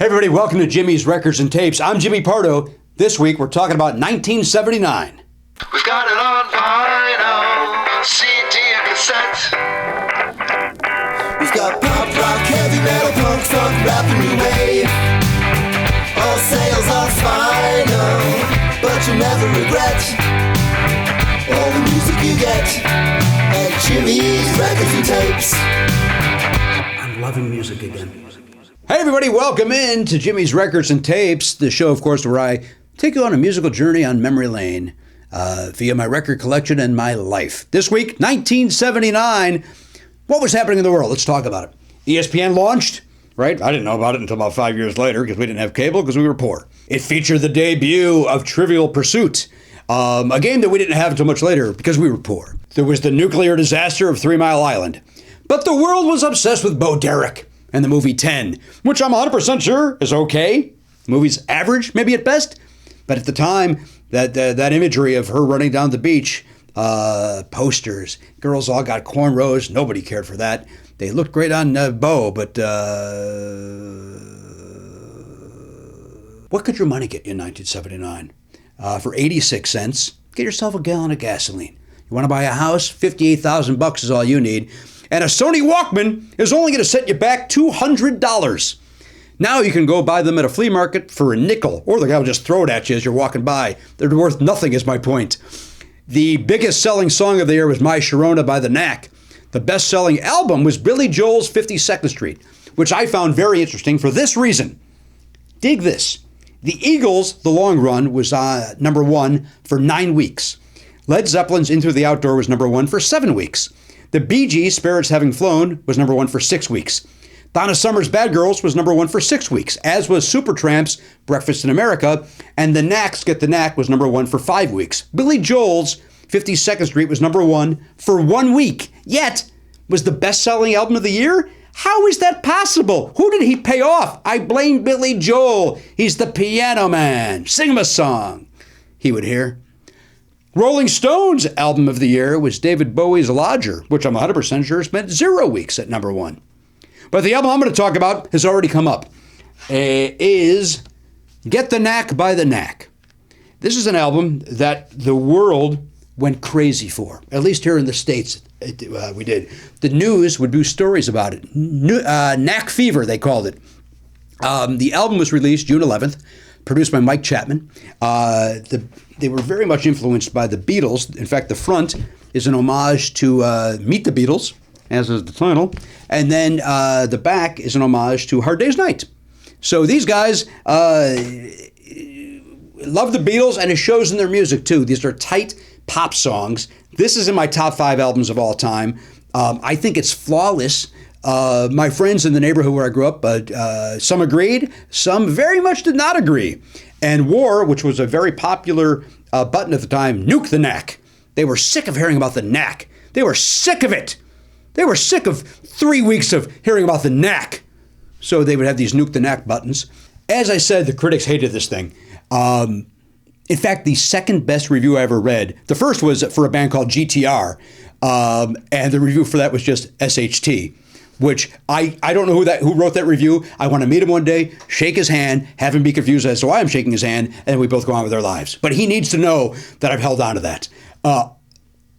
Hey everybody, welcome to Jimmy's Records and Tapes. I'm Jimmy Pardo. This week we're talking about 1979. We've got it on vinyl, CD and cassette. We've got pop, rock, heavy metal, punk, funk, rap, and new wave. All sales are vinyl, but you'll never regret all the music you get at Jimmy's Records and Tapes. I'm loving music again. Hey everybody, welcome in to Jimmy's Records and Tapes, the show, of course, where I take you on a musical journey on memory lane via my record collection and my life. This week, 1979. What was happening in the world? Let's talk about it. ESPN launched, right? I didn't know about it until about 5 years later because we didn't have cable because we were poor. It featured the debut of Trivial Pursuit, a game that we didn't have until much later because we were poor. There was the nuclear disaster of 3 Mile Island. But the world was obsessed with Bo Derek and the movie 10, which I'm 100% sure is okay. The movie's average, maybe at best. But at the time, that imagery of her running down the beach, posters, girls all got cornrows, nobody cared for that. They looked great on Bo, but what could your money get you in 1979? For 86 cents, get yourself a gallon of gasoline. You want to buy a house? $58,000 is all you need. And a Sony Walkman is only going to set you back $200. Now you can go buy them at a flea market for a nickel, or the guy will just throw it at you as you're walking by. They're worth nothing is my point. The biggest selling song of the year was My Sharona by The Knack. The best-selling album was Billy Joel's 52nd Street, which I found very interesting for this reason. Dig this. The Eagles, The Long Run, was number one for 9 weeks. Led Zeppelin's Into the Outdoor was number one for 7 weeks. The Bee Gees' Spirits Having Flown was number one for 6 weeks. Donna Summer's Bad Girls was number one for 6 weeks, as was Supertramp's Breakfast in America, and The Knack's Get The Knack was number one for 5 weeks. Billy Joel's 52nd Street was number one for 1 week, yet was the best-selling album of the year? How is that possible? Who did he pay off? I blame Billy Joel. He's the piano man. Sing him a song, he would hear. Rolling Stone's album of the year was David Bowie's Lodger, which I'm 100% sure spent 0 weeks at number one. But the album I'm going to talk about has already come up, is Get The Knack by The Knack. This is an album that the world went crazy for, at least here in the States we did. The news would do stories about it. Knack Fever, they called it. The album was released June 11th, produced by Mike Chapman. They were very much influenced by the Beatles. In fact, the front is an homage to Meet the Beatles, as is the title. And then the back is an homage to Hard Day's Night. So these guys love the Beatles, and it shows in their music, too. These are tight pop songs. This is in my top 5 albums of all time. I think it's flawless. My friends in the neighborhood where I grew up, some agreed, some very much did not agree. And War, which was a very popular button at the time, Knuke the Knack. They were sick of hearing about the Knack. They were sick of it. They were sick of 3 weeks of hearing about the Knack. So they would have these Knuke the Knack buttons. As I said, the critics hated this thing. In fact, the second best review I ever read, the first was for a band called GTR, and the review for that was just SHT. Which I don't know who wrote that review. I want to meet him one day, shake his hand, have him be confused as to why I'm shaking his hand, and we both go on with our lives. But he needs to know that I've held on to that.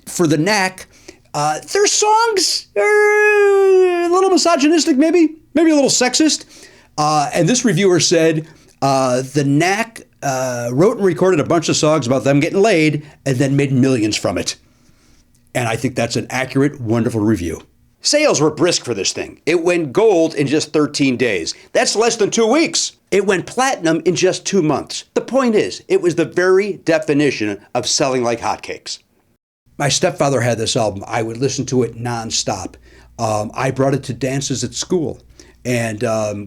For the Knack, their songs are a little misogynistic, maybe a little sexist. And this reviewer said the Knack wrote and recorded a bunch of songs about them getting laid and then made millions from it. And I think that's an accurate, wonderful review. Sales were brisk for this thing. It went gold in just 13 days. That's less than 2 weeks. It went platinum in just 2 months. The point is, it was the very definition of selling like hotcakes. My stepfather had this album. I would listen to it nonstop. I brought it to dances at school, and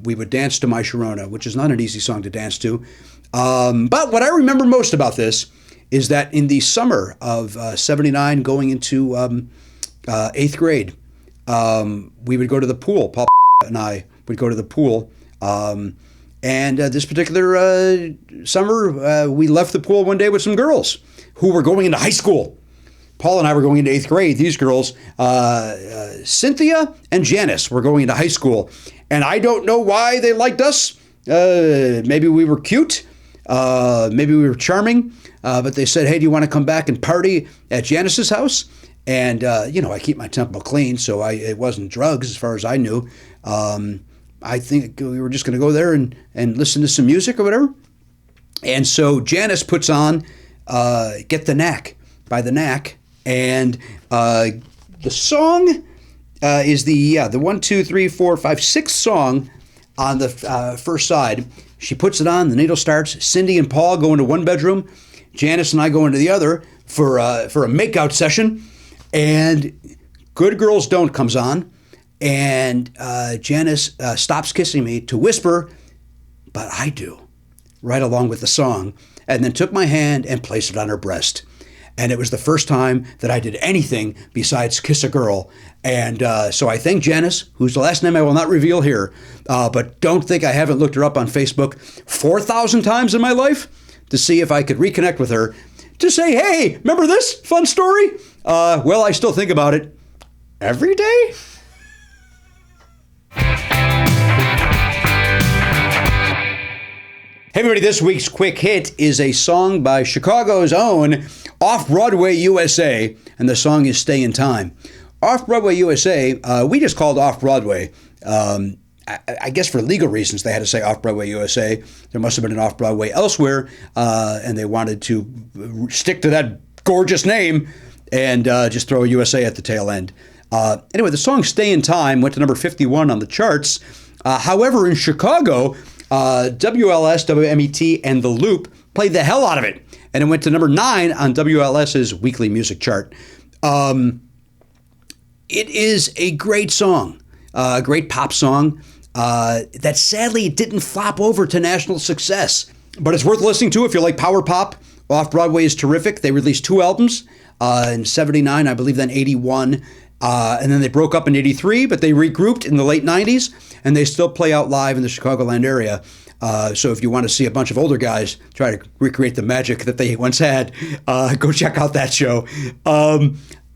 we would dance to My Sharona, which is not an easy song to dance to. But what I remember most about this is that in the summer of 79, going into 8th grade, we would go to the pool. Paul and I would go to the pool. And this particular summer, we left the pool one day with some girls who were going into high school. Paul and I were going into 8th grade. These girls, Cynthia and Janice, were going into high school. And I don't know why they liked us, Maybe we were cute. Maybe we were charming. But they said, hey, do you want to come back and party at Janice's house? And, I keep my temple clean, so it wasn't drugs as far as I knew. I think we were just going to go there and listen to some music or whatever. And so Janice puts on Get The Knack by The Knack. And the song is the 1, 2, 3, 4, 5, 6th song on the first side. She puts it on, the needle starts. Cindy and Paul go into one bedroom. Janice and I go into the other for a makeout session. And Good Girls Don't comes on. And Janice stops kissing me to whisper, but I do, right along with the song, and then took my hand and placed it on her breast. And it was the first time that I did anything besides kiss a girl. And so I thank Janice, whose last name I will not reveal here, but don't think I haven't looked her up on Facebook 4,000 times in my life to see if I could reconnect with her to say, hey, remember this fun story? Well, I still think about it every day. Hey everybody, this week's quick hit is a song by Chicago's own Off Broadway USA, and the song is Stay in Time. Off Broadway USA, we just called Off Broadway. I guess for legal reasons they had to say Off Broadway USA. There must have been an Off Broadway elsewhere, and they wanted to stick to that gorgeous name and just throw a USA at the tail end. Anyway, the song Stay in Time went to number 51 on the charts. However, in Chicago, WLS, WMET, and The Loop played the hell out of it, and it went to number 9 on WLS's weekly music chart. It is a great song, a great pop song that sadly didn't flop over to national success, but it's worth listening to if you like power pop. Off Broadway is terrific. They released 2 albums in 79, I believe, then 81. And then they broke up in 83, but they regrouped in the late 90s, and they still play out live in the Chicagoland area. So if you want to see a bunch of older guys try to recreate the magic that they once had, go check out that show.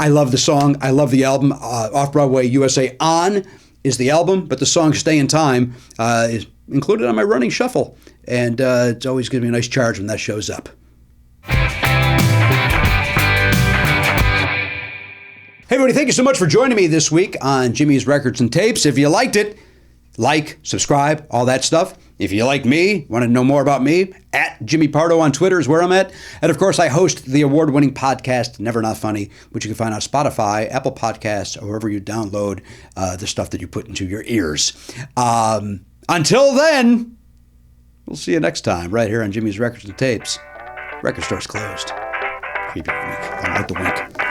I love the song. I love the album. Off Broadway USA On is the album, but the song Stay in Time is included on my running shuffle. And it's always going to be a nice charge when that shows up. Hey everybody, thank you so much for joining me this week on Jimmy's Records and Tapes. If you liked it, like, subscribe, all that stuff. If you like me, want to know more about me, at Jimmy Pardo on Twitter is where I'm at. And of course, I host the award-winning podcast, Never Not Funny, which you can find on Spotify, Apple Podcasts, or wherever you download the stuff that you put into your ears. Until then, we'll see you next time right here on Jimmy's Records and Tapes. Record store's closed. Creepy wink. I don't like the wink.